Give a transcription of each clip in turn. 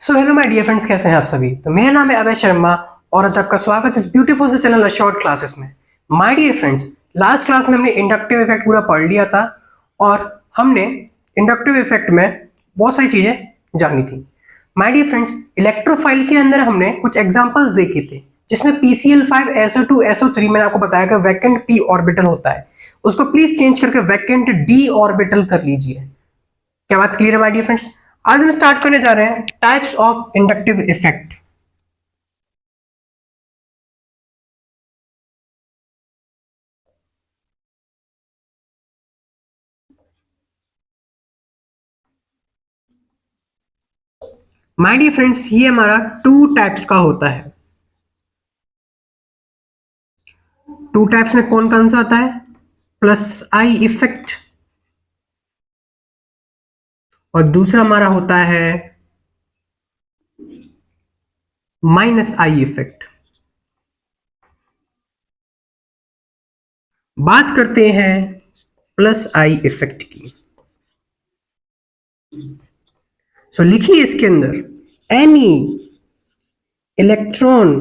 So hello my dear friends, कैसे हैं आप सभी। तो मेरा नाम है अभय शर्मा और आज आपका स्वागत है इस ब्यूटीफुल से चैनल शॉर्ट क्लासेस में। My dear friends, last class में हमने इंडक्टिव इफेक्ट पूरा पढ़ लिया था और हमने इंडक्टिव इफेक्ट में बहुत सारी चीजें जानी थी। माय डियर फ्रेंड्स, इलेक्ट्रोफाइल के अंदर हमने कुछ एग्जांपल्स देखे थे जिसमें PCl5 SO2 SO3 मैंने आपको बताया कि वैकेंट p ऑर्बिटल होता है, उसको प्लीज चेंज करके वैकेंट d ऑर्बिटल कर लीजिए। क्या बात क्लियर है माय डियर फ्रेंड्स। आज हम स्टार्ट करने जा रहे हैं types of inductive effect. My dear friends, ये हमारा टू टाइप्स का होता है। टू टाइप्स में कौन कौन सा आता है? प्लस आई इफेक्ट और दूसरा हमारा होता है माइनस आई इफेक्ट। बात करते हैं प्लस आई इफेक्ट की। सो लिखिए इसके अंदर, any electron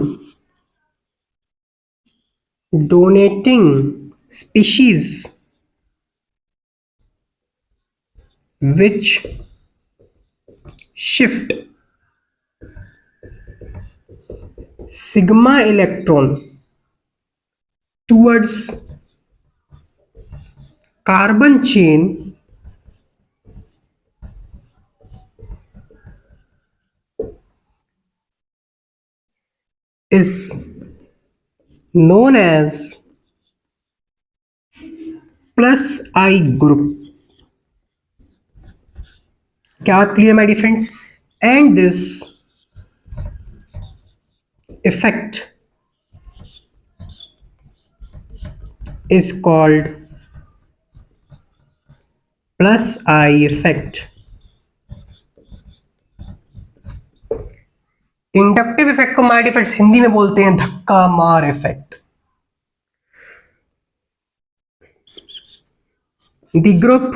donating species which shift sigma electron towards carbon chain is known as plus I group. क्या बात clear my dear friends? And this effect is called plus I effect. Inductive effect को my dear friends Hindi में बोलते हैं धक्का मार effect. The group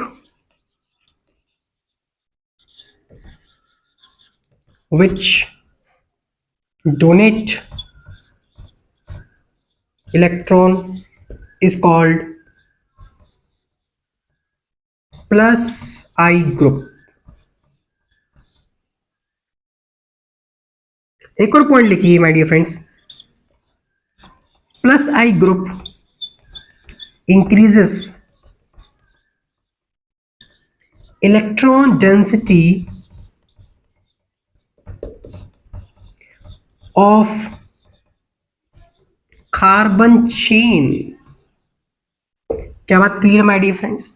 which donate electron is called plus I group. एक और पॉइंट लिखिए my dear friends, plus I group increases electron density of carbon chain. क्या बात clear my dear friends?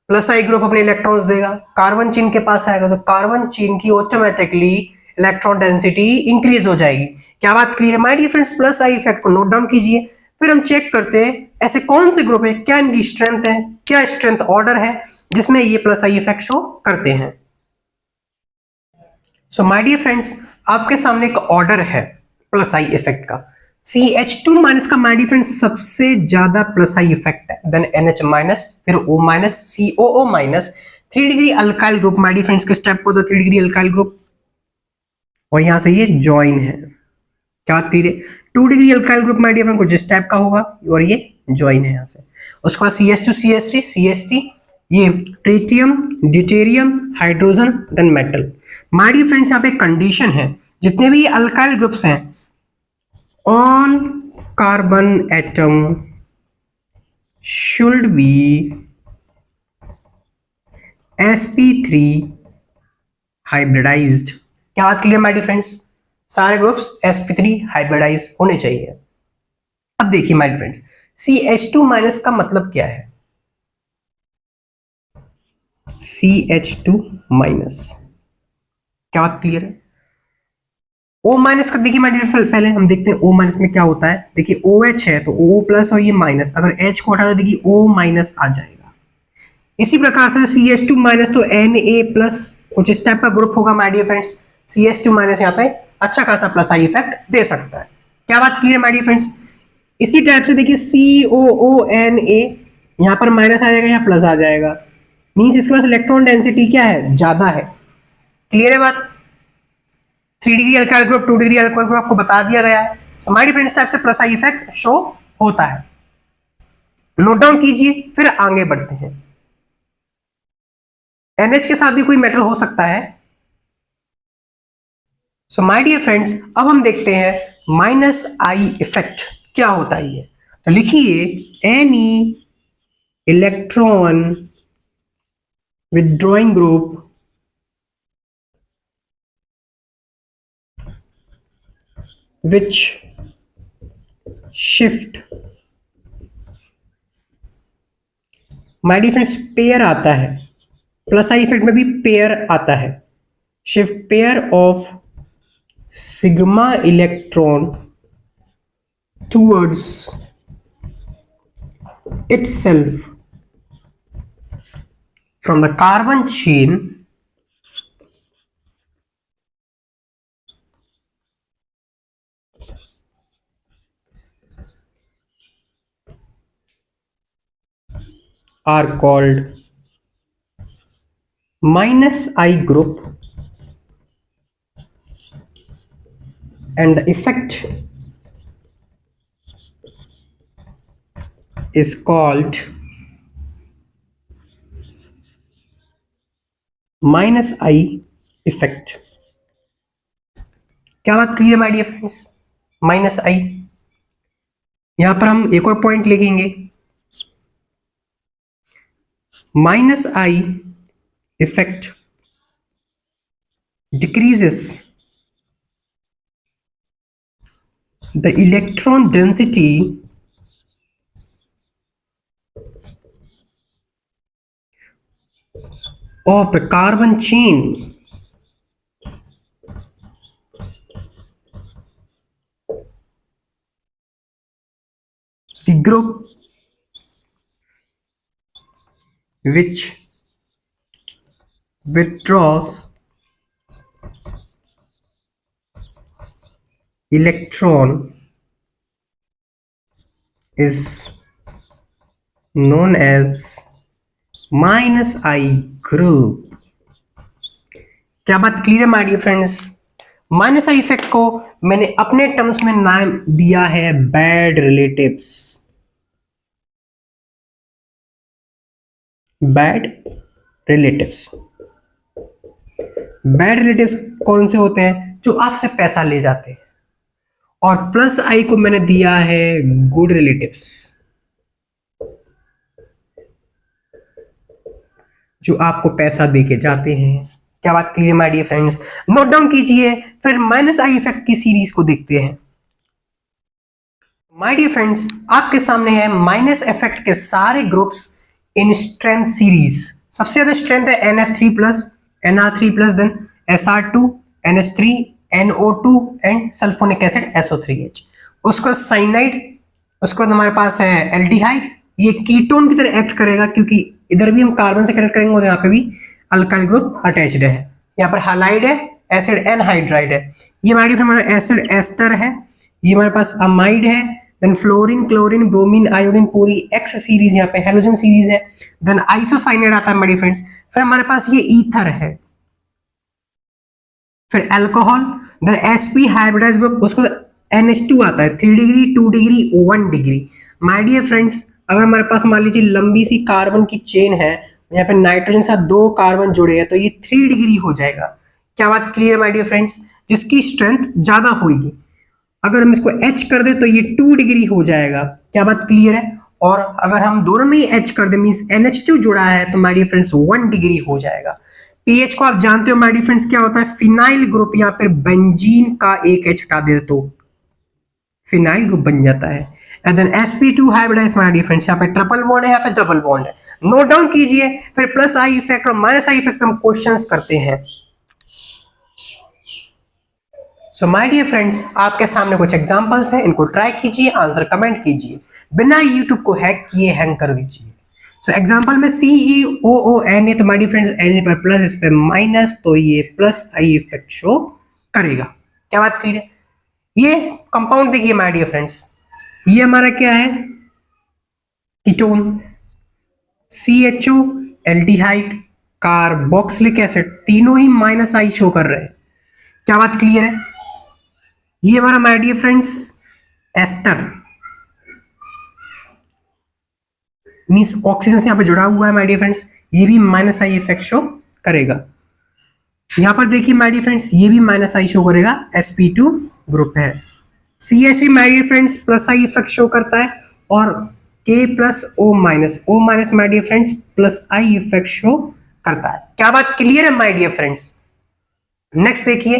Plus I group अपने electrons देगा, carbon chain के पास आएगा तो कार्बन चेन की ऑटोमेटिकली इलेक्ट्रॉन डेंसिटी इंक्रीज हो जाएगी। क्या बात क्लियर है my dear friends? Plus I effect को नोट डाउन कीजिए। फिर हम चेक करते हैं ऐसे कौन से ग्रुप है, क्या इनकी स्ट्रेंथ है, क्या स्ट्रेंथ ऑर्डर है जिसमें ये प्लस आई इफेक्ट शो करते हैं। सो माय डियर फ्रेंड्स, आपके सामने एक ऑर्डर है प्लस आई इफेक्ट का। CH2 माइनस का माय डियर फ्रेंड्स सबसे ज्यादा प्लस आई इफेक्ट है, देन NH माइनस, फिर O minus, COO minus. 3 degree alkyl group my dear friends के स्टेप को, तो 3 डिग्री अल्काइल ग्रुप और यहां से ये जॉइन है। क्या बात क्लियर है? 2 degree alkyl group my dear friend कुछ इस टाइप का होगा और ये जॉइन है यहां से। उसके बाद CH2 CH3 CH3, ये tritium, deuterium, hydrogen, then metal. My dear friends यहाँ पे कंडीशन है, जितने भी अल्काइल ग्रुप्स हैं all carbon atom should be sp3 hybridized। क्या बात क्लियर माय डियर फ्रेंड्स? सारे ग्रुप्स sp3 हाइब्रिडाइज होने चाहिए। अब देखिए my dear friends, CH2 minus का मतलब क्या है? CH2 माइनस, क्या बात क्लियर है? O माइनस का देखिए माय डियर फ्रेंड, पहले हम देखते हैं O माइनस में क्या होता है। देखिए OH है तो O प्लस और ये माइनस, अगर H को हटा तो देखिए O माइनस आ जाएगा। इसी प्रकार से CH2 माइनस तो Na प्लस कुछ इस टाइप का ग्रुप होगा my dear friends. CH2 minus यहाँ पे अच्छा खासा प्लस आई इफेक्ट दे सकता है। क्या बात क्लियर है माय डियर फ्रेंड्स? इसी टाइप से देखिए COONA, यहाँ पर माइनस आ जाएगा, यहाँ प्लस आ जाएगा, मीन्स इसके पास इलेक्ट्रॉन डेंसिटी क्या है, ज्यादा है। क्लियर है बात? 3 degree alkyl group, 2 degree alcohol group आपको बता दिया गया है। So my dear friends, type से प्लस आई इफेक्ट शो होता है। नोट डाउन कीजिए, फिर आगे बढ़ते हैं। NH के साथ भी कोई मेटल हो सकता है। सो माय डियर फ्रेंड्स, अब हम देखते हैं माइनस आई इफेक्ट क्या होता है ये। तो लिखिए any electron withdrawing group which shift, my dear friends pair आता है, प्लस आई इफेक्ट में भी पेयर आता है। Shift pair of sigma electron towards itself from the carbon chain are called minus I group, and the effect is called minus I effect। क्या बात clear my dear friends? Minus I, यहां पर हम एक और point लिखेंगे। Minus I effect decreases the electron density of the carbon chain the group which withdraws electron is known as minus I group। क्या बात क्लियर है my dear friends? Minus I effect को मैंने अपने टर्म्स में नाम दिया है bad relatives. Bad relatives, bad relatives कौन से होते हैं? जो आपसे पैसा ले जाते हैं। और प्लस आई को मैंने दिया है गुड रिलेटिव्स, जो आपको पैसा देके जाते हैं। क्या बात clear my dear friends? Note down कीजिए, फिर माइनस आई इफेक्ट की सीरीज को देखते हैं। माय डियर फ्रेंड्स, आपके सामने है माइनस इफेक्ट के सारे ग्रुप्स इन स्ट्रेंथ सीरीज। सबसे ज्यादा स्ट्रेंथ है NF3 plus, NR3 plus, then SR2, NH3, NO2 and sulphonic acid SO3H। उसको साइनाइड, उसके बाद हमारे पास है एल्डिहाइड। ये कीटोन की तरह एक्ट करेगा, क्योंकि इधर भी हम कार्बन से कनेक्ट करेंगे और यहाँ पे भी अल्काइल ग्रुप अटैच्ड है। यहाँ पर हालाइड है, एसिड एनहाइड्राइड है। ये हमारी हमारा एसिड एस्टर है। ये हमारे पास अमाइड है, then fluorine, chlorine, bromine, iodine, पूरी एक्स सीरीज, यहाँ पे हेलोजन सीरीज है। देन आइसोसाइनाइड आता है हमारी फ्रेंड्स। फिर हमारे पास ये ईथर है, फिर alcohol, then sp hybridise group, उसको NH2 आता है, 3 degree, 2 degree, 1 degree. My dear friends, अगर हमारे पास मान लीजिए लंबी सी कार्बन की चेन है, यहाँ पे नाइट्रोजन के साथ 2 कार्बन जुड़े हैं, तो ये 3 डिग्री हो जाएगा। क्या बात क्लियर माय डियर फ्रेंड्स? जिसकी स्ट्रेंथ ज्यादा होगी। अगर हम इसको H कर दे तो ये 2 डिग्री हो जाएगा। क्या बात क्लियर है? और अगर हम दोनों में ही H कर दे, मींस NH2 जुड़ा है, तो माय डियर फ्रेंड्स 1 डिग्री हो जाएगा। पीएच को आप जानते हो माय डियर फ्रेंड्स क्या होता है? फिनाइल ग्रुप, या फिर बेंजीन का एक H हटा दे तो फिनाइल ग्रुप बन जाता है। And then sp2 hybridise my dear friends, यहाँ पे ट्रिपल बॉन्ड है, यहाँ पे डबल बॉन्ड है। नोट डाउन कीजिए, फिर प्लस आई इफेक्ट और माइनस आई इफेक्ट हम क्वेश्चंस करते हैं। सो माय डियर फ्रेंड्स, आपके सामने कुछ एग्जांपल्स हैं, इनको ट्राई कीजिए, आंसर कमेंट कीजिए, बिना यूट्यूब को हैक किए हैंग कर दीजिए। सो एग्जांपल में CeOON है, तो माय डियर फ्रेंड्स N पर प्लस, इस पर माइनस, तो ये प्लस आई इफेक्ट शो करेगा। क्या बात क्लियर है? ये कंपाउंड देखिए माय डियर फ्रेंड्स, ये हमारा क्या है? Ketone, CHO, aldehyde, carboxylic acid, तीनों ही माइनस आई शो कर रहे हैं। क्या बात क्लियर है? ये हमारा my dear friends ester means oxygen से यहाँ पे जुड़ा हुआ है माय डियर फ्रेंड्स, ये भी माइनस आई इफेक्ट शो करेगा। यहाँ पर देखिए माय डियर फ्रेंड्स ये भी माइनस आई शो करेगा, sp2 ग्रुप है। CH3 my dear friends plus I effect show करता है और K plus O minus my dear friends plus I effect show करता है। क्या बात क्लियर है माय डियर फ्रेंड्स? नेक्स्ट देखिए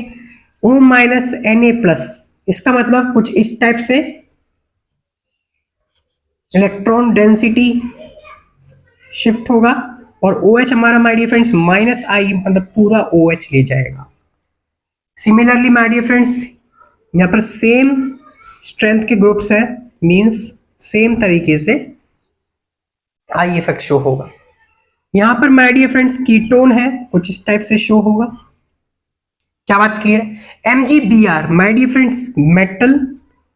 O माइनस Na प्लस, इसका मतलब कुछ इस टाइप से इलेक्ट्रॉन डेंसिटी शिफ्ट होगा और OH हमारा माय डियर फ्रेंड्स माइनस आई मतलब पूरा OH ले जाएगा। सिमिलरली माय डियर फ्रेंड्स यहाँ पर सेम स्ट्रेंथ के ग्रुप्स है, मींस सेम तरीके से आई इफेक्ट शो होगा। यहाँ पर माय डियर फ्रेंड्स कीटोन है, कुछ इस टाइप से शो होगा। क्या बात क्लियर है? MgBr my dear friends metal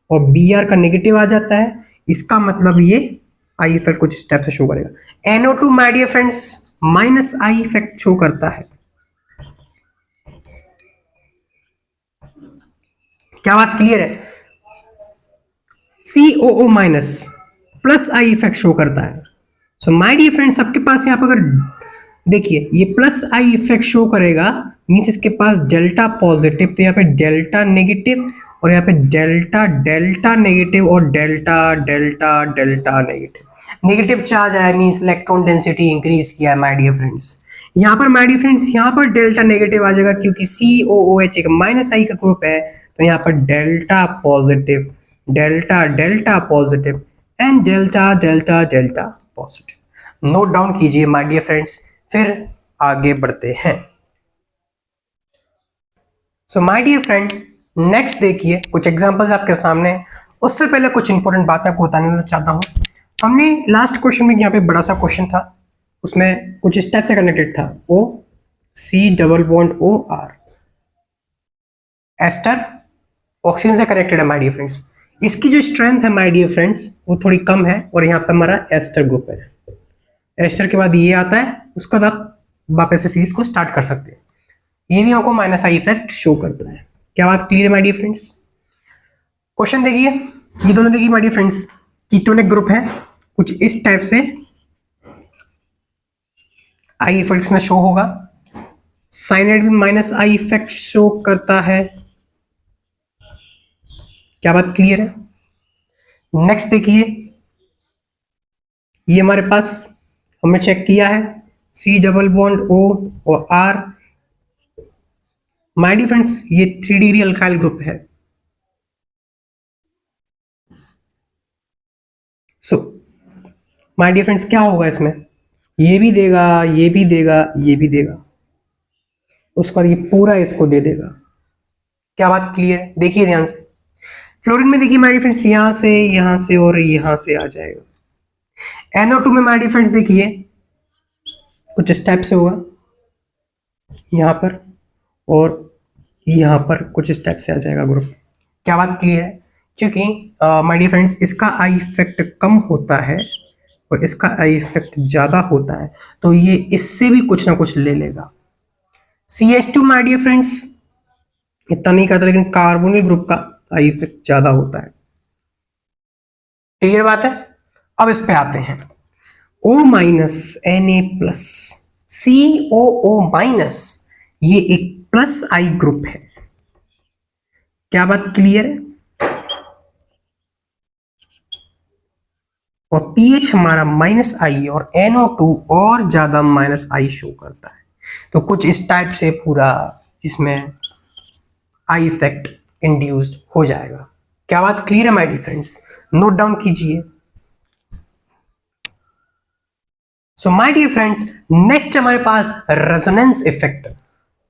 और Br का नेगेटिव आ जाता है, इसका मतलब ये आई इफेक्ट कुछ इस टाइप से शो करेगा। NO2 my dear friends minus I effect show करता है। क्या बात क्लियर है? COO minus plus I effect show करता है। सो माय डियर फ्रेंड्स आपके पास यहाँ पर अगर देखिए ये प्लस आई इफेक्ट शो करेगा मीन्स इसके पास डेल्टा पॉजिटिव, तो यहाँ पे डेल्टा नेगेटिव और यहाँ पे डेल्टा डेल्टा नेगेटिव और delta delta delta negative charge आया मीन्स इलेक्ट्रॉन डेंसिटी इंक्रीज किया है माय डियर फ्रेंड्स। यहाँ पर माय डियर फ्रेंड्स यहाँ पर डेल्टा नेगेटिव आ जाएगा क्योंकि COOH एक माइनस आई का ग्रुप है, तो यहाँ पर delta positive delta delta positive and delta delta delta positive. Note down कीजिए माय डियर फ्रेंड्स, फिर आगे बढ़ते हैं। So my dear friend next देखिए कुछ एग्जांपल्स आपके सामने हैं। उससे पहले कुछ इंपॉर्टेंट बातें आपको बताना चाहता हूं। हमने लास्ट क्वेश्चन में यहाँ पे बड़ा सा क्वेश्चन था, उसमें कुछ इस टाइप से कनेक्टेड था O C double bond O R, ester oxygen से कनेक्टेड है माय डियर फ्रेंड्स। इसकी जो स्ट्रेंथ है माय डियर फ्रेंड्स वो थोड़ी कम है और यहाँ पे हमारा एस्टर ग्रुप है। एस्टर के बाद ये आता है, उसके बाद आप वापस से सीरीज को स्टार्ट कर सकते हैं। ये भी आपको माइनस आई इफेक्ट शो करता है। क्या बात क्लियर है माय डियर फ्रेंड्स? क्वेश्चन देखिए, ये दोनों देखिए my dear friends ketonic group है, कुछ इस टाइप से आई इफेक्ट में शो होगा। साइनाइड भी माइनस आई इफेक्ट शो करता है। क्या बात क्लियर है? नेक्स्ट देखिए, ये हमारे पास हमने चेक किया है C डबल बॉन्ड O और R। माय डियर फ्रेंड्स ये 3 डिग्री अल्काइल ग्रुप है। सो माय डियर फ्रेंड्स क्या होगा इसमें, ये भी देगा, ये भी देगा, ये भी देगा, उसके बाद ये पूरा इसको दे देगा। क्या बात क्लियर है? देखिए ध्यान से, फ्लोरीन में देखिए माय डियर फ्रेंड्स यहां से और यहां से आ जाएगा। NO2 में माय डियर फ्रेंड्स देखिए कुछ इस टाइप से होगा, यहां पर और यहां पर कुछ इस टाइप से आ जाएगा ग्रुप। क्या बात क्लियर है? क्योंकि माय डियर फ्रेंड्स इसका आई इफेक्ट कम होता है और इसका आई इफेक्ट ज्यादा होता है, तो ये इससे भी कुछ ना कुछ ले लेगा। CH2 माय डियर फ्रेंड्स इतना नहीं करता, लेकिन कार्बोनिल ग्रुप का आई इफेक्ट ज्यादा होता है। क्लियर बात है? अब इस पे आते हैं। O minus Na plus COO minus, ये एक प्लस आई ग्रुप है। क्या बात क्लियर है? और pH हमारा माइनस आई और NO2 और ज्यादा माइनस आई शो करता है, तो कुछ इस टाइप से पूरा जिसमें आई इफेक्ट इंड्यूस्ड हो जाएगा। क्या बात क्लियर है my dear friends? Note down कीजिए। So my dear friends next हमारे पास रेजोनेंस इफेक्ट।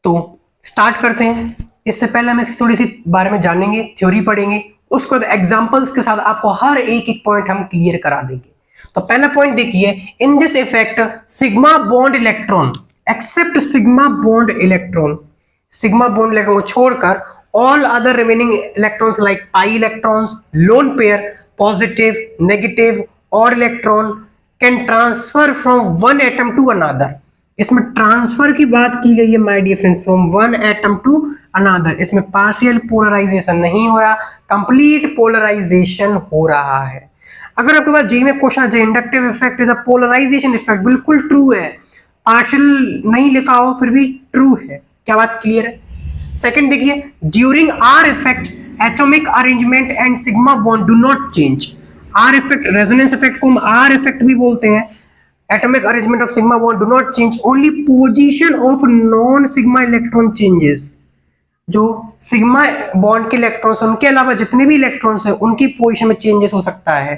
तो स्टार्ट करते हैं। इससे पहले हम इसकी थोड़ी सी बारे में जानेंगे, थ्योरी पढ़ेंगे, उसके बाद एग्जांपल्स के साथ आपको हर एक एक पॉइंट हम क्लियर करा देंगे। तो पहला पॉइंट देखिए, in this effect sigma bond electron except sigma bond electron को छोड़कर all other remaining electrons like pi electrons, lone pair, positive, negative और electron can transfer from one atom to another. इसमें transfer की बात की गई है my dear friends, from one atom to another, इसमें पार्शियल पोलराइजेशन नहीं हो रहा, कंप्लीट पोलराइजेशन हो रहा है। अगर आपके पास जी में क्वेश्चन आ जाए inductive effect is a polarisation effect, बिल्कुल ट्रू है, पार्शियल नहीं लिखा हो फिर भी ट्रू है। क्या बात क्लियर है? सेकंड देखिए, during R effect atomic arrangement and sigma bond do not change. Are effect, resonance effect को हम आर इफेक्ट भी बोलते हैं। atomic arrangement of sigma bond do not change, only position of non sigma electron changes। जो sigma bond के electrons उनके अलावा जितने भी इलेक्ट्रॉन्स हैं उनकी पोजीशन में चेंजेस हो सकता है।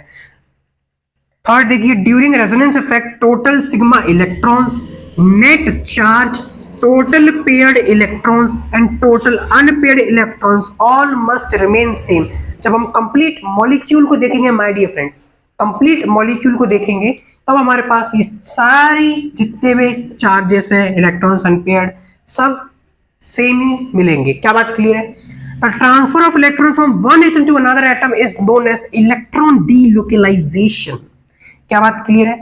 थर्ड देखिए, during resonance effect total sigma electrons, net charge, total paired electrons and total unpaired electrons all must remain same. जब हम कंप्लीट मॉलिक्यूल को देखेंगे my dear friends, complete molecule को देखेंगे तब हमारे पास ये सारी जितने भी चार्जेस है, इलेक्ट्रॉन्स अनपेयर्ड, सब सेम ही मिलेंगे। क्या बात क्लियर है? The transfer of electron from one atom to another atom is known as electron delocalisation. क्या बात क्लियर है?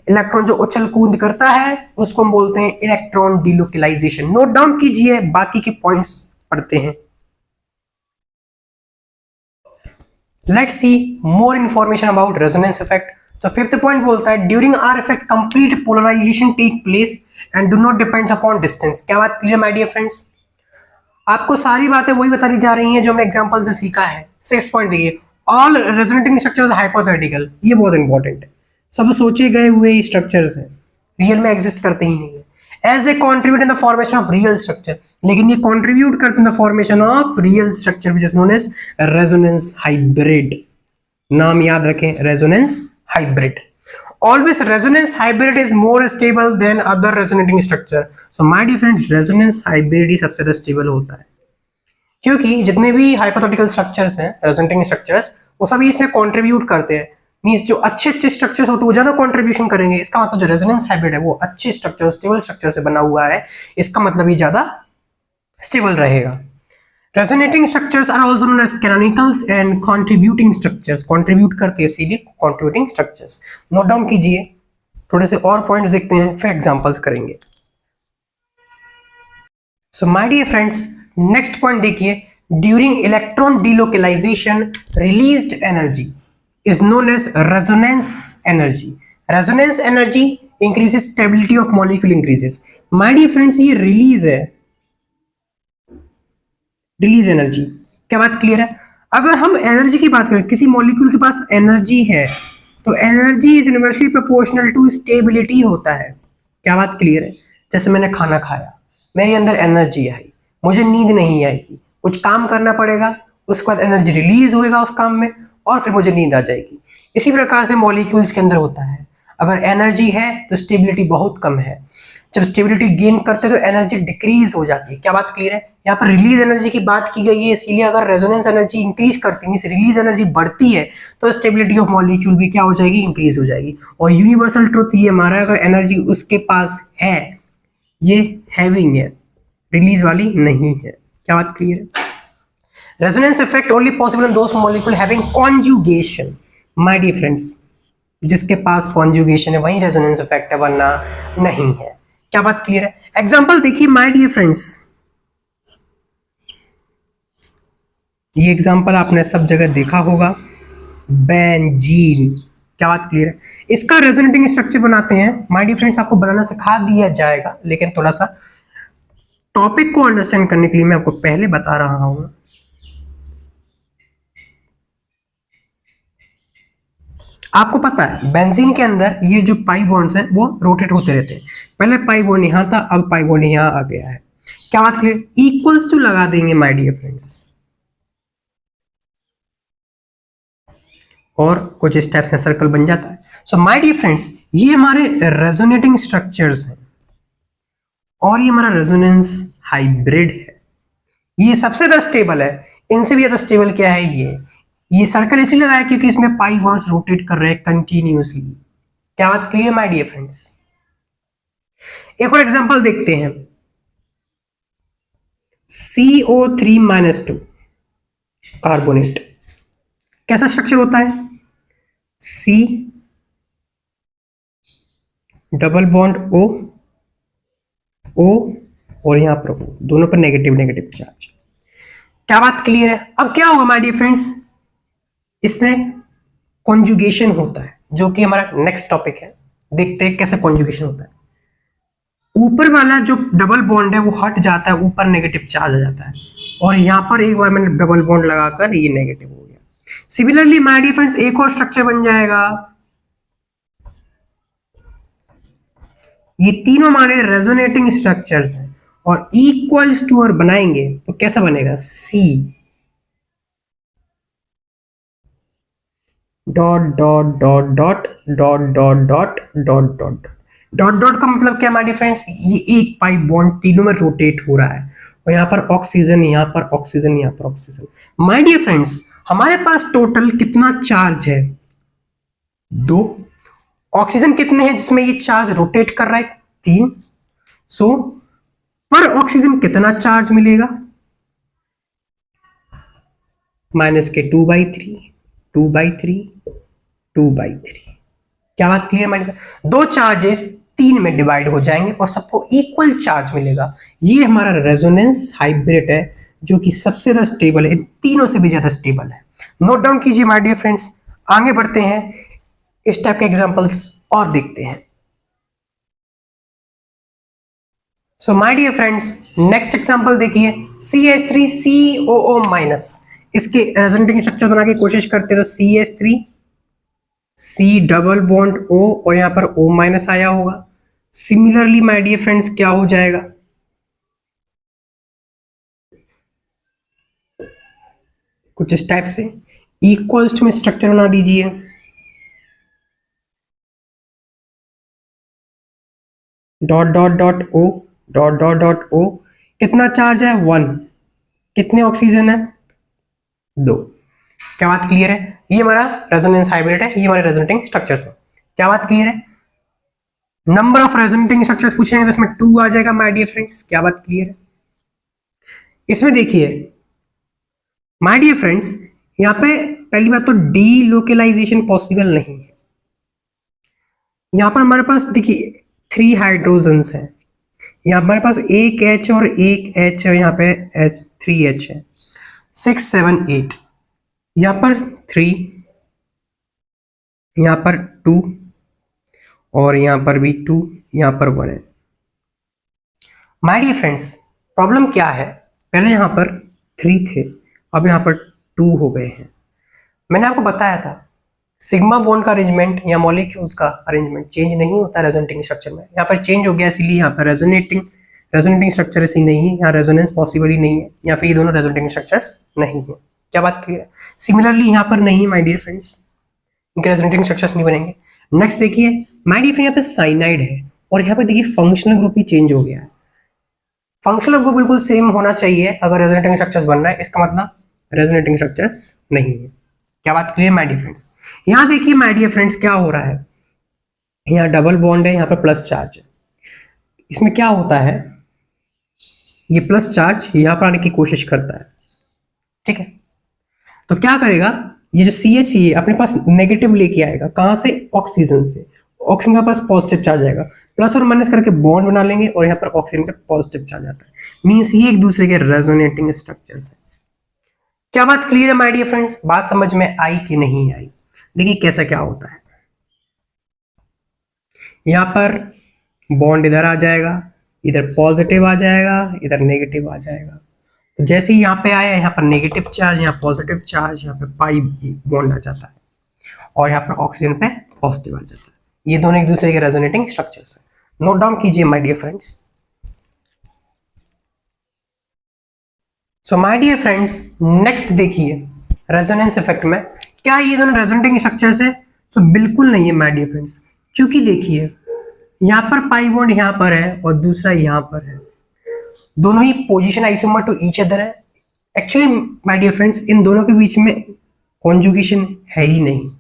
इलेक्ट्रॉन जो उछल कूद करता है उसको हम बोलते हैं इलेक्ट्रॉन डीलोकेलाइजेशन। नोट डाउन कीजिए, बाकी के पॉइंट्स पढ़ते हैं। Let's see more information about resonance effect. तो फिफ्थ पॉइंट बोलता है during R effect complete polarisation take place and do not depends upon distance. क्या बात क्लियर माय डियर फ्रेंड्स? आपको सारी बातें वही बतानी जा रही हैं जो हमने एग्जांपल से सीखा है। सिक्स पॉइंट देखिए, ऑल रेजोनेटिंग स्ट्रक्चर्स हाइपोथेटिकल। ये बहुत इंपॉर्टेंट है, सब सोचे गए हुए स्ट्रक्चर्स हैं, रियल में एग्जिस्ट करते ही नहीं है। As a contribute in the formation of real structure, लेकिन ये कॉन्ट्रीब्यूट करते हैं the formation of real structure which is known as resonance hybrid. नाम याद रखें, resonance hybrid. Always resonance hybrid is more stable than other resonating structure. So my dear friends, resonance hybrid ही सबसे ज्यादा stable होता है, क्योंकि जितने भी hypothetical structures हैं, resonating structures, वो सभी इसमें contribute करते हैं। मीन्स जो अच्छे अच्छे स्ट्रक्चर्स होते हैं वो ज्यादा कंट्रीब्यूशन करेंगे। इसका मतलब जो रेजोनेंस हाइब्रिड है वो अच्छे स्ट्रक्चर, स्टेबल स्ट्रक्चर से बना हुआ है, इसका मतलब ही ज्यादा स्टेबल रहेगा। Resonating structures are also known as canonicals and contributing structures. Contribute करते हैं इसीलिए कंट्रीब्यूटिंग स्ट्रक्चर्स। नोट डाउन कीजिए, थोड़े से और पॉइंट्स देखते हैं फिर एग्जांपल्स करेंगे। So my dear friends, next point देखिए, during electron delocalization released energy is known as resonance energy. Resonance energy increases stability of molecule increases. My dear friends, ये रिलीज है, रिलीज एनर्जी। क्या बात clear है? अगर हम energy की बात करें, किसी मॉलिक्यूल के पास एनर्जी है तो energy is inversely proportional to stability होता है। क्या बात क्लियर है? जैसे मैंने खाना खाया, मेरे अंदर एनर्जी आई, मुझे नींद नहीं आएगी, कुछ काम करना पड़ेगा, उसके बाद एनर्जी रिलीज होएगा उस काम में और फिर मुझे नींद आ जाएगी। इसी प्रकार से मॉलिक्यूल्स के अंदर होता है, अगर एनर्जी है तो स्टेबिलिटी बहुत कम है, जब स्टेबिलिटी गेन करते हैं तो एनर्जी डिक्रीज हो जाती है। क्या बात क्लियर है? यहाँ पर रिलीज एनर्जी की बात की गई है, इसीलिए अगर रेजोनेंस एनर्जी इंक्रीज करती है, रिलीज एनर्जी बढ़ती है तो स्टेबिलिटी ऑफ मॉलिक्यूल भी क्या हो जाएगी? इंक्रीज हो जाएगी। और यूनिवर्सल ट्रुथ ये हमारा, अगर एनर्जी उसके पास है, ये हैविंग है, रिलीज वाली नहीं है। क्या बात क्लियर है? Resonance effect only possible in those molecule having conjugation. My dear friends, जिसके पास conjugation है वही resonance effect है, वरना नहीं है। क्या बात क्लियर है? एग्जाम्पल देखिए my dear friends, ये एग्जाम्पल आपने सब जगह देखा होगा, बेंजीन। क्या बात क्लियर है? इसका रेजोनेटिंग स्ट्रक्चर बनाते हैं my dear friends, आपको बनाना सिखा दिया जाएगा, लेकिन थोड़ा सा टॉपिक को अंडरस्टैंड करने के लिए मैं आपको पहले बता रहा हूं। आपको पता है बेंजीन के अंदर ये जो पाई बॉन्ड्स हैं वो रोटेट होते रहते हैं। पहले पाई बॉन्ड यहाँ था, अब पाई बॉन्ड यहाँ आ गया है। क्या बात करें? इक्वल्स टू लगा देंगे माय डियर फ्रेंड्स, और कुछ स्टेप्स में सर्कल बन जाता है। सो माय डियर फ्रेंड्स, ये हमारे रेजोनेटिंग स्ट्रक्चर्स हैं और ये हमारा रेजोनेंस हाइब्रिड है। ये सबसे ज्यादा स्टेबल है, इनसे भी ज्यादा स्टेबल क्या है? ये सर्कल इसलिए लगाया क्योंकि इसमें पाई बॉन्ड्स रोटेट कर रहे हैं कंटिन्यूअसली। क्या बात क्लियर माय डियर फ्रेंड्स? एक और एग्जांपल देखते हैं, CO3-2 कार्बोनेट। कैसा स्ट्रक्चर होता है? C double bond O, O और यहाँ पर O, दोनों पर नेगेटिव नेगेटिव चार्ज। क्या बात क्लियर है? अब क्या होगा माय डियर फ्रेंड्स, इसमें कॉन्जुगेशन होता है, जो कि हमारा नेक्स्ट टॉपिक है। देखते हैं कैसे कॉन्जुगेशन होता है। ऊपर वाला जो डबल बॉन्ड है वो हट जाता है, ऊपर नेगेटिव चार्ज आ जाता है, और यहाँ पर एक बार मैंने डबल बॉन्ड लगाकर ये नेगेटिव हो गया। सिमिलरली माय डियर फ्रेंड्स एक और स्ट्रक्चर बन जाएगा। ये तीनों हमारे रेजोनेटिंग स्ट्रक्चर्स हैं, और इक्वल्स टू और बनाएंगे तो कैसा बनेगा, C dot dot dot dot dot dot dot dot dot dot dot का मतलब क्या हमारे फ्रेंड्स, ये एक पाई बॉन्ड तीनों में रोटेट हो रहा है, और यहाँ पर ऑक्सीजन, यहाँ पर ऑक्सीजन, यहाँ पर ऑक्सीजन। माय डियर फ्रेंड्स हमारे पास टोटल कितना चार्ज है, 2। ऑक्सीजन कितने हैं जिसमें ये चार्ज रोटेट कर रहा है, 3। सो पर ऑक्सीजन कितना चार्ज मिलेगा, माइनस के 2/3 2/3 2/3। क्या बात क्लियर माइंड? दो चार्जेस 3 में डिवाइड हो जाएंगे और सबको इक्वल चार्ज मिलेगा। ये हमारा रेजोनेंस हाइब्रिड है, जो कि सबसे ज्यादा स्टेबल है, इन तीनों से भी ज्यादा स्टेबल है। नोट डाउन कीजिए माय डियर फ्रेंड्स। आगे बढ़ते हैं, इस टाइप के एग्जांपल्स और देखते हैं। So my dear friends next example देखिए, CH3COO-। इसके रेजोनेटिंग स्ट्रक्चर बना के कोशिश करते हैं, तो CH3 C double bond O और यहां पर O- आया होगा। सिमिलरली माय डियर फ्रेंड्स क्या हो जाएगा, कुछ इस टाइप से इक्वल्स में स्ट्रक्चर बना दीजिए। Dot dot dot O dot dot dot O, कितना चार्ज है, 1। कितने ऑक्सीजन है, 2। क्या बात क्लियर है? ये हमारा रेजोनेंस हाइब्रिड है, ये हमारे रेजोनेटिंग स्ट्रक्चर्स है। क्या बात क्लियर है? नंबर ऑफ रेजोनेटिंग स्ट्रक्चर्स पूछेंगे तो इसमें 2 आ जाएगा माय डियर फ्रेंड्स। क्या बात क्लियर है? इसमें देखिए माय डियर फ्रेंड्स, यहाँ पे पहली बात तो डीलोकलाइजेशन पॉसिबल नहीं है। यहाँ पर हमारे पास देखिए 3 हाइड्रोजन्स हैं, यहाँ हमारे पास एक H और एक H है, यहाँ पे H3H है, 6 7 8, यहाँ पर 3, यहाँ पर 2 और यहाँ पर भी 2, यहाँ पर 1 है। माय डियर फ्रेंड्स प्रॉब्लम क्या है, पहले यहाँ पर 3 थे, अब यहाँ पर 2 हो गए हैं। मैंने आपको बताया था सिग्मा बॉन्ड का अरेंजमेंट या मॉलिक्यूल्स का अरेंजमेंट चेंज नहीं होता रेजोनेटिंग स्ट्रक्चर में। यहाँ पर चेंज हो गया, इसलिए यहाँ पर रेजोनेटिंग स्ट्रक्चर ऐसी नहीं है, यहाँ रेजोनेंस पॉसिबल ही नहीं है, या फिर ये दोनों रेजोनेटिंग स्ट्रक्चर्स नहीं है। क्या बात क्लियर है? सिमिलरली यहाँ पर नहीं माय डियर फ्रेंड्स, इनके रेजोनेटिंग स्ट्रक्चर्स नहीं बनेंगे। नेक्स्ट देखिए माय डियर फ्रेंड, यहाँ पे साइनाइड है और यहाँ पे देखिए फंक्शनल ग्रुप ही चेंज हो गया है। फंक्शनल ग्रुप बिल्कुल सेम होना चाहिए अगर रेजोनेटिंग स्ट्रक्चर्स बनना है, इसका मतलब रेजोनेटिंग स्ट्रक्चर्स नहीं है। क्या बात क्लियर माय डियर फ्रेंड्स? यहाँ देखिए माय डियर फ्रेंड्स क्या हो रहा है, यहाँ डबल बॉन्ड है, यहाँ पर प्लस चार्ज है। इसमें क्या होता है, ये प्लस चार्ज यहाँ पर आने की कोशिश करता है, ठीक है? तो क्या करेगा, ये जो CH है अपने पास नेगेटिव लेके आएगा, कहां से, ऑक्सीजन से। ऑक्सीजन के पास पॉजिटिव चार्ज आएगा, प्लस और माइनस करके बॉन्ड बना लेंगे और यहाँ पर ऑक्सीजन पे पॉजिटिव चार्ज आता है। मींस ये एक दूसरे के रेजोनेटिंग स्ट्रक्चर्स है। क्या बात क्लियर है माय डियर फ्रेंड्स? बात समझ में आई कि नहीं आई? देखिए कैसा क्या होता है, यहाँ पर बॉन्ड इधर आ जाएगा, इधर पॉजिटिव आ जाएगा, इधर नेगेटिव आ जाएगा। तो जैसे ही यहाँ पे आया, यहाँ पर नेगेटिव चार्ज, यहाँ पॉजिटिव चार्ज, यहाँ पे पाई बॉन्ड आ जाता है और यहाँ पर ऑक्सीजन पे पॉजिटिव आ जाता है। ये दोनों एक दूसरे के रेजोनेटिंग स्ट्रक्चर्स है। नोट डाउन कीजिए my dear friends. So my dear friends next देखिए रेजोनेंस इफेक्ट में क्या ये दोनों रेजोनेटिंग स्ट्रक्चर्स है? सो बिल्कुल नहीं है माय डियर फ्रेंड्स, क्योंकि देखिए यहाँ पर पाई बॉन्ड यहाँ पर है और दूसरा यहाँ पर है, दोनों ही position isomer to each other है। एक्चुअली माय डियर फ्रेंड्स इन दोनों के बीच में कॉन्जुगेशन है ही नहीं।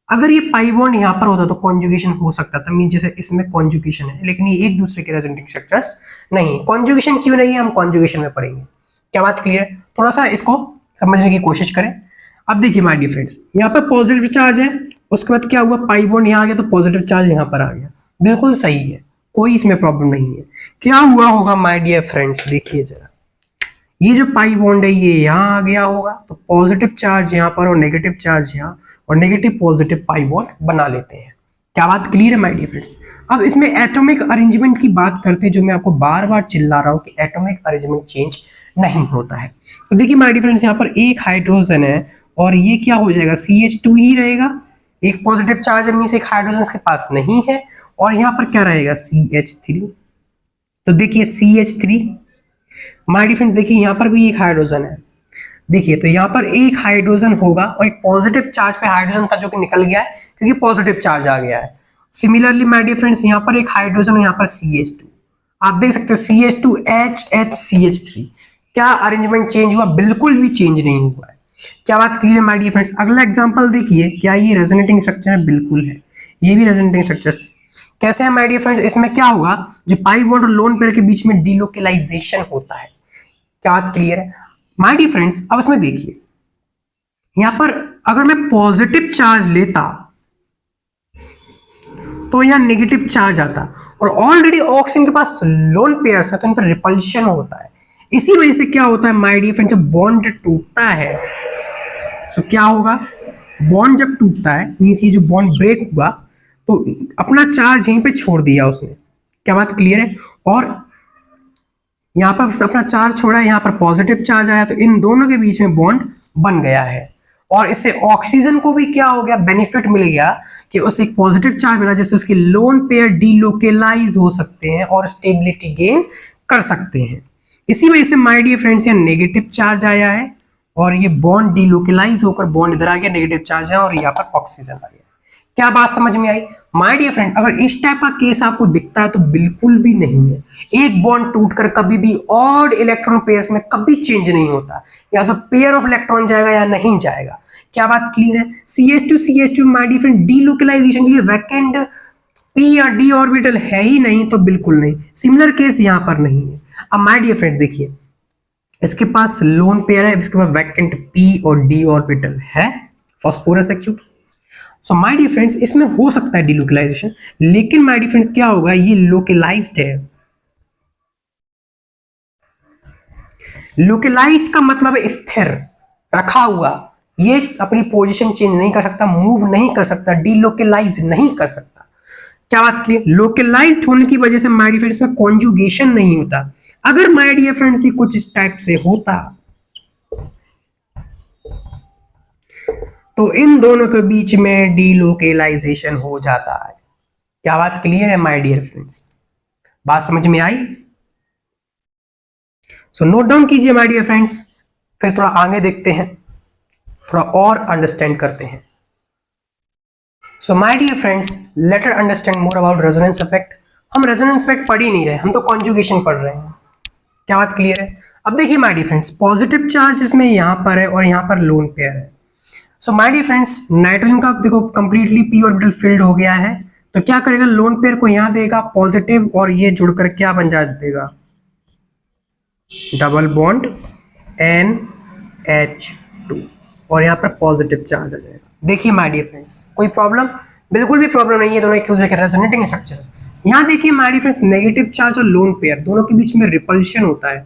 अगर ये पाई बॉन्ड यहाँ पर होता तो कॉन्जुगेशन हो सकता था, मीन जैसे इसमें कॉन्जुगेशन है, लेकिन ये एक दूसरे के रेजोनेटिंग स्ट्रक्चर्स नहीं। कॉन्जुगेशन क्यों नहीं है, हम कॉन्जुगेशन में पढ़ेंगे। क्या बात क्लियर है? थोड़ा सा इसको समझने की कोशिश करें। अब देखिए माय डियर फ्रेंड्स, यहाँ पर पॉजिटिव चार्ज है, उसके बाद क्या हुआ, पाई बॉन्ड यहाँ आ गया तो पॉजिटिव चार्ज यहाँ पर आ गया, बिल्कुल सही है, कोई इसमें प्रॉब्लम नहीं है। क्या हुआ होगा माय डियर फ्रेंड्स, देखिए जरा, ये जो पाई बॉन्ड है ये यहाँ आ गया होगा, तो पॉजिटिव चार्ज यहाँ पर और नेगेटिव चार्ज यहाँ, और नेगेटिव पॉजिटिव पाई बॉन्ड बना लेते हैं। क्या बात क्लियर है माय डियर फ्रेंड्स? अब इसमें एटॉमिक अरेंजमेंट की बात करते हैं, जो मैं आपको बार बार चिल्ला रहा हूँ कि एटॉमिक अरेंजमेंट चेंज नहीं होता है। तो देखिए माय डियर फ्रेंड्स, यहाँ पर एक हाइड्रोजन है और ये क्या हो जाएगा, CH2 ही रहेगा। एक पॉजिटिव चार्ज मींस एक हाइड्रोजन के पास नहीं है, और यहाँ पर क्या रहेगा, CH3। तो देखिए CH3, माय डियर फ्रेंड्स देखिए यहाँ पर भी एक हाइड्रोजन है, देखिए तो यहाँ पर एक हाइड्रोजन होगा और एक पॉजिटिव चार्ज पे हाइड्रोजन था जो कि निकल गया है क्योंकि पॉजिटिव चार्ज आ गया है। सिमिलरली माय डियर फ्रेंड्स, यहाँ पर एक हाइड्रोजन और यहाँ पर CH2, आप देख सकते हैं CH2HHCH3। क्या अरेंजमेंट चेंज हुआ? बिल्कुल भी चेंज नहीं हुआ है। क्या बात क्लियर है माय डियर फ्रेंड्स? अगला एग्जांपल देखिए, क्या ये रेजोनेटिंग स्ट्रक्चर है? बिल्कुल है, ये भी रेजोनेटिंग स्ट्रक्चर। कैसे है माय डियर फ्रेंड्स? इसमें क्या होगा, जो पाई बॉन्ड और लोन पेयर के बीच में डिलोकेलाइजेशन होता है। क्या बात क्लियर है माय डियर फ्रेंड्स? अब इसमें देखिए, यहां पर अगर मैं पॉजिटिव चार्ज लेता तो यहां नेगेटिव चार्ज आता, और ऑलरेडी ऑक्सीजन के पास लोन पेयर्स है तो इन पर रिपल्शन होता है। इसी वजह से क्या होता है माय डियर फ्रेंड्स, जब बॉन्ड टूटता है तो क्या होगा, बॉन्ड जब टूटता है मींस ये जो बॉन्ड ब्रेक हुआ तो अपना चार्ज यहीं पे छोड़ दिया उसने। क्या बात क्लियर है? और यहाँ पर अपना चार्ज छोड़ा है, यहाँ पर पॉजिटिव चार्ज आया, तो इन दोनों के बीच में बॉन्ड बन गया है, और इससे ऑक्सीजन को भी क्या हो गया, बेनिफिट मिल गया कि उसे एक पॉजिटिव चार्ज मिला, जिससे उसके लोन पेयर डीलोकेलाइज हो सकते हैं और स्टेबिलिटी गेन कर सकते हैं। इसी वजह से माय डियर फ्रेंड्स यहाँ नेगेटिव चार्ज आया है और ये बॉन्ड डीलोकेलाइज होकर बॉन्ड इधर आ गया, नेगेटिव चार्ज है और यहाँ पर ऑक्सीजन आ गया। क्या बात समझ में आई माय डियर फ्रेंड? अगर इस टाइप का केस आपको दिखता है तो बिल्कुल भी नहीं है, एक बॉन्ड टूटकर कभी भी ऑड इलेक्ट्रॉन पेयर्स में कभी चेंज नहीं होता, या तो पेयर ऑफ इलेक्ट्रॉन जाएगा या नहीं जाएगा। क्या बात क्लियर है? CH2 my dear friend delocalisation के लिए वैकेंट p या d ऑर्बिटल है ही नहीं, तो बिल्कुल नहीं। सिमिलर केस यहां पर नहीं है। अब माय डियर फ्रेंड्स देखिए, इसके पास लोन पेयर है, इसके पास वैकेंट p और d ऑर्बिटल है, फास्फोरस है क्योंकि। सो माय डियर फ्रेंड्स इसमें हो सकता है डिलोकेलाइजेशन, लेकिन माय डियर फ्रेंड्स क्या होगा, ये लोकेलाइज्ड है। लोकेलाइज्ड का मतलब है स्थिर, रखा हुआ, ये अपनी पोजीशन चेंज नहीं कर सकता, मूव नहीं कर सकता, डिलोकेलाइज नहीं कर सकता। क्या बात क्लियर? लोकेलाइज्ड होने की वजह से माय डियर फ्रेंड्स में कॉन्जुगेशन नहीं होता। अगर माय डियर फ्रेंड्स ये कुछ इस टाइप से होता तो इन दोनों के बीच में डीलोकेलाइजेशन हो जाता है। क्या बात क्लियर है माय डियर फ्रेंड्स? बात समझ में आई? सो नोट डाउन कीजिए माय डियर फ्रेंड्स, फिर थोड़ा आगे देखते हैं, थोड़ा और अंडरस्टैंड करते हैं। So my dear friends let us understand more about resonance effect. हम रेजोनेंस इफेक्ट पढ़ ही नहीं रहे, हम तो कॉन्जुगेशन पढ़ रहे हैं। क्या बात क्लियर है? अब देखिए my dear friends, positive charge इसमें यहां पर है और यहां पर लोन पेयर है। So my dear friends, nitrogen का देखो कंप्लीटली p ऑर्बिटल फिल्ड हो गया है, तो क्या करेगा, लोन पेयर को यहां देगा पॉजिटिव, और ये जुड़कर क्या बन जा देगा, डबल बॉन्ड NH2, और यहाँ पर पॉजिटिव चार्ज आ जाएगा। देखिए माय डियर फ्रेंड्स, कोई प्रॉब्लम? बिल्कुल भी प्रॉब्लम नहीं है, दोनों एक दूसरे के रेजोनेटिंग स्ट्रक्चर। यहाँ देखिए my dear friends, negative charge और लोन पेयर दोनों के बीच में रिपल्शन होता है,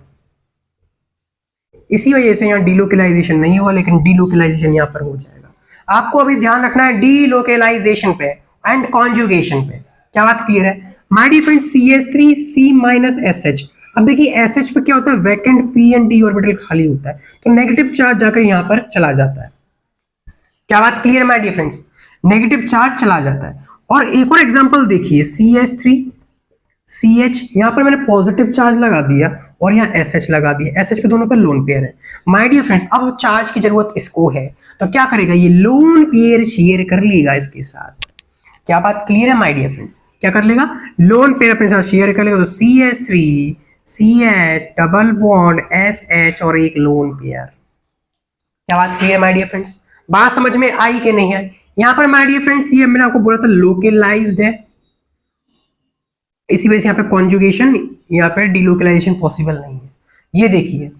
इसी वजह से यहाँ डीलोकेलाइजेशन नहीं हुआ, लेकिन डीलोकेलाइजेशन यहाँ पर हो जाएगा। आपको अभी ध्यान रखना है डीलोकेलाइजेशन पे एंड कॉन्जुगेशन पे। क्या बात क्लियर है my dear friends? CH3 C-SH। अब देखिए SH पे क्या होता है, vacant p and d orbital खाली होता है, तो नेगेटिव चार्ज जाकर यहाँ पर चला जाता है। क्या बात क्लियर है my dear friends? Negative charge चला जाता है। और एक और एग्जांपल देखिए, CH3 CH, यहाँ पर मैंने पॉजिटिव चार्ज लगा दिया और यहाँ SH लगा दिया, SH पे दोनों पे लोन पेयर है। माय डियर फ्रेंड्स अब चार्ज की जरूरत इसको है, तो क्या करेगा, ये लोन पेयर शेयर कर लेगा इसके साथ। क्या बात क्लियर है माय डियर फ्रेंड्स? क्या कर लेगा, लोन पेयर अपने साथ शेयर कर लेगा, तो CH3 CH double bond SH और एक लोन पेयर। क्या बात क्लियर है माय डियर फ्रेंड्स? बात समझ में आई कि नहीं आई? यहाँ पर माय डियर फ्रेंड्स ये मैंने आपको बोला था लोकलाइज्ड है, इसी वजह से यहाँ पे कॉन्जुगेशन या फिर डिलोकेलाइजेशन पॉसिबल नहीं है। ये देखिए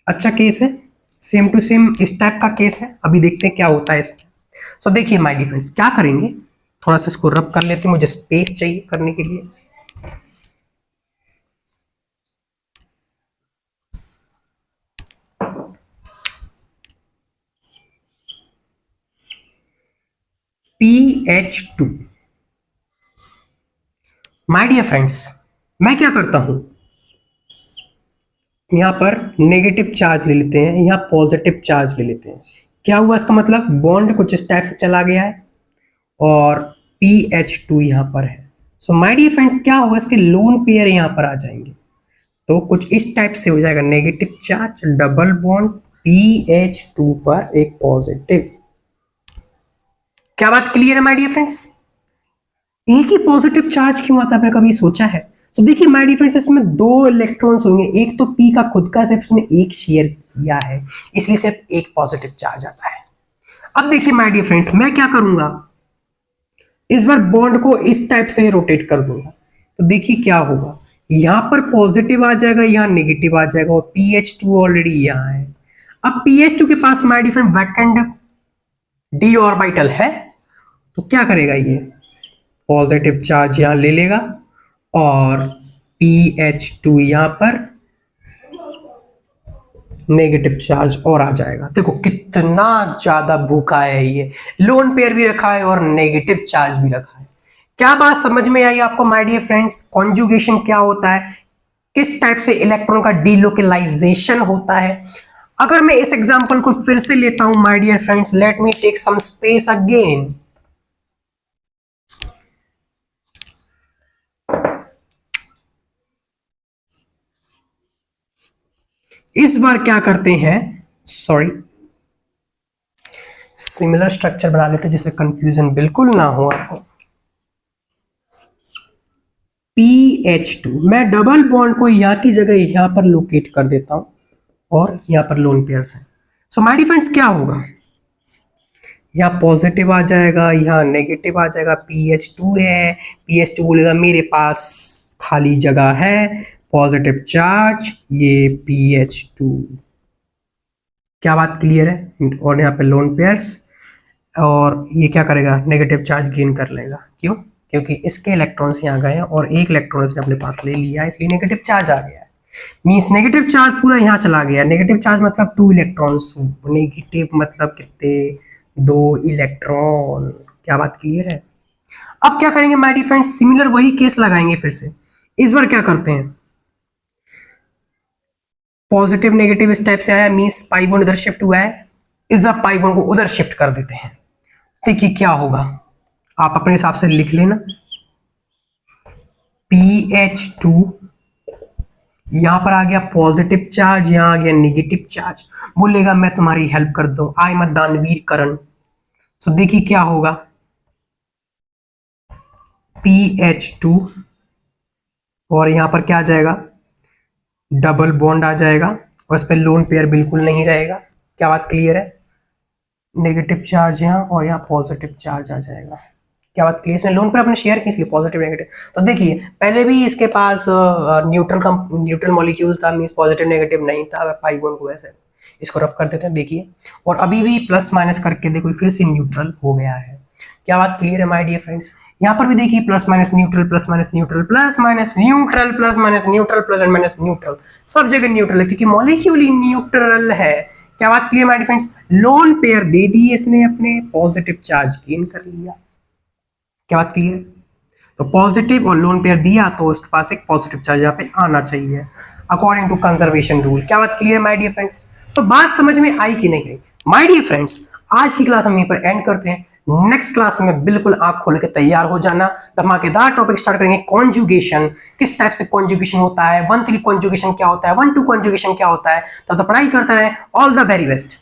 अच्छा केस है, सेम टू सेम इस टाइप का केस है। अभी देखते हैं क्या होता है इसमें। सो देखिए माय डियर फ्रेंड्स, क्या करेंगे, थोड़ा सा इसको रब कर लेते हैं, मुझे स्पेस चाहिए करने के लिए। PH2। माय डियर फ्रेंड्स, मैं क्या करता हूं, यहां पर नेगेटिव चार्ज ले लेते हैं, यहां पॉजिटिव चार्ज ले लेते हैं। क्या हुआ इसका मतलब, बॉन्ड कुछ इस टाइप से चला गया है और PH2 यहां पर है। सो माय डियर फ्रेंड्स, क्या होगा, इसके लोन पेयर यहां पर आ जाएंगे, तो कुछ इस टाइप से हो जाएगा, negative charge double bond PH2 पर एक पॉजिटिव। क्या बात क्लियर है माय डियर फ्रेंड्स? एक ही पॉजिटिव चार्ज क्यों आता है, आपने कभी सोचा है? तो देखिए माय डियर फ्रेंड्स, इसमें दो इलेक्ट्रॉन्स होंगे, एक तो P का खुद का सिर्फ उसने एक शेयर किया है, इसलिए सिर्फ एक पॉजिटिव चार्ज आता है। अब देखिए माय डियर फ्रेंड्स, मैं क्या करूंगा, इस बार बॉन्ड को इस टाइप से रोटेट कर दूंगा, तो देखिए क्या होगा, यहां पर पॉजिटिव आ जाएगा, यहां नेगेटिव आ जाएगा और PH2 ऑलरेडी यहां है। अब PH2 के पास my dear friend vacant d orbital है, तो क्या करेगा, ये पॉजिटिव चार्ज यहां ले लेगा और PH2 यहां पर नेगेटिव चार्ज और आ जाएगा। देखो कितना ज्यादा भूखा है ये, लोन पेयर भी रखा है और नेगेटिव चार्ज भी रखा है। क्या बात समझ में आई आपको माय डियर फ्रेंड्स? कॉन्जुगेशन क्या होता है, किस टाइप से इलेक्ट्रॉन का डीलोकेलाइजेशन होता है। अगर मैं इस एग्जांपल को फिर से लेता हूं my dear friends, let me take some space again. इस बार क्या करते हैं, सॉरी, सिमिलर स्ट्रक्चर बना लेते हैं जिससे कंफ्यूजन बिल्कुल ना हो आपको। PH2, मैं डबल बॉन्ड को यहां की जगह यहां पर लोकेट कर देता हूं और यहां पर लोन पेयर्स हैं। सो माय डियर फ्रेंड्स, क्या होगा, यहाँ पॉजिटिव आ जाएगा, यहाँ नेगेटिव आ जाएगा, PH2 है, PH2 बोलेगा मेरे पास खाली जगह है, पॉजिटिव चार्ज, ये PH2। क्या बात क्लियर है? और यहाँ पे लोन पेयर्स, और ये क्या करेगा, नेगेटिव चार्ज गेन कर लेगा। क्यों? क्योंकि इसके इलेक्ट्रॉन्स यहाँ गए हैं और एक इलेक्ट्रॉन इसने अपने पास ले लिया है, इसलिए नेगेटिव चार्ज आ गया है। मीन्स नेगेटिव चार्ज पूरा यहाँ चला गया। नेगेटिव चार्ज मतलब 2 इलेक्ट्रॉन्स, नेगेटिव मतलब कितने, 2 इलेक्ट्रॉन। क्या बात क्लियर है? अब क्या करेंगे माय डियर फ्रेंड्स, सिमिलर वही केस लगाएंगे फिर से। इस बार क्या करते हैं, पॉजिटिव नेगेटिव इस टाइप से आया, मीन्स पाई बॉन्ड इधर शिफ्ट हुआ है, इस बार पाई बॉन्ड को उधर शिफ्ट कर देते हैं। देखिए क्या होगा, आप अपने हिसाब से लिख लेना। PH2 यहां पर आ गया पॉजिटिव चार्ज, यहां आ गया नेगेटिव चार्ज, बोलेगा मैं तुम्हारी हेल्प कर दूं, आई मत दानवीर करण। सो देखिए क्या होगा, PH2 और यहां पर क्या आ जाएगा, डबल बॉन्ड आ जाएगा और इस पर लोन पेयर बिल्कुल नहीं रहेगा। क्या बात क्लियर है? नेगेटिव चार्ज यहाँ और यहाँ पॉजिटिव चार्ज आ जाएगा। क्या बात क्लियर है? लोन पेयर अपने शेयर की, इसलिए पॉजिटिव नेगेटिव। तो देखिए पहले भी इसके पास न्यूट्रल मॉलिक्यूल था, मींस पॉजिटिव नेगेटिव नहीं था। अगर पाई बॉन्ड को ऐसे इसको रफ कर देते हैं, देखिए, और अभी भी प्लस माइनस करके देखो फिर से न्यूट्रल हो गया है। क्या बात क्लियर है माय डियर फ्रेंड्स? यहाँ पर भी देखिए plus minus neutral, plus minus neutral, plus minus neutral, plus minus neutral, plus and minus neutral, सब जगह न्यूट्रल है क्योंकि मॉलिक्यूल ही न्यूट्रल है। क्या बात clear my dear friends? Lone pair दे दी इसने अपने, पॉजिटिव चार्ज गेन कर लिया। क्या बात क्लियर है? तो पॉजिटिव और लोन पेयर दिया तो उसके पास एक पॉजिटिव चार्ज यहाँ पे आना चाहिए अकॉर्डिंग टू कंजर्वेशन रूल। क्या बात क्लियर है माय डियर फ्रेंड्स? तो बात समझ में आई कि नहीं आई? माय डियर फ्रेंड्स, आज की क्लास हम यहीं पर एंड करते हैं। नेक्स्ट क्लास में बिल्कुल आंख खोल के तैयार हो जाना, धमाकेदार टॉपिक स्टार्ट करेंगे। कॉन्जुगेशन, किस टाइप से कॉन्जुगेशन होता है, 1-3 कॉन्जुगेशन क्या होता है, 1-2 कॉन्जुगेशन क्या होता है। तब तो पढ़ाई करते रहे। All the very best.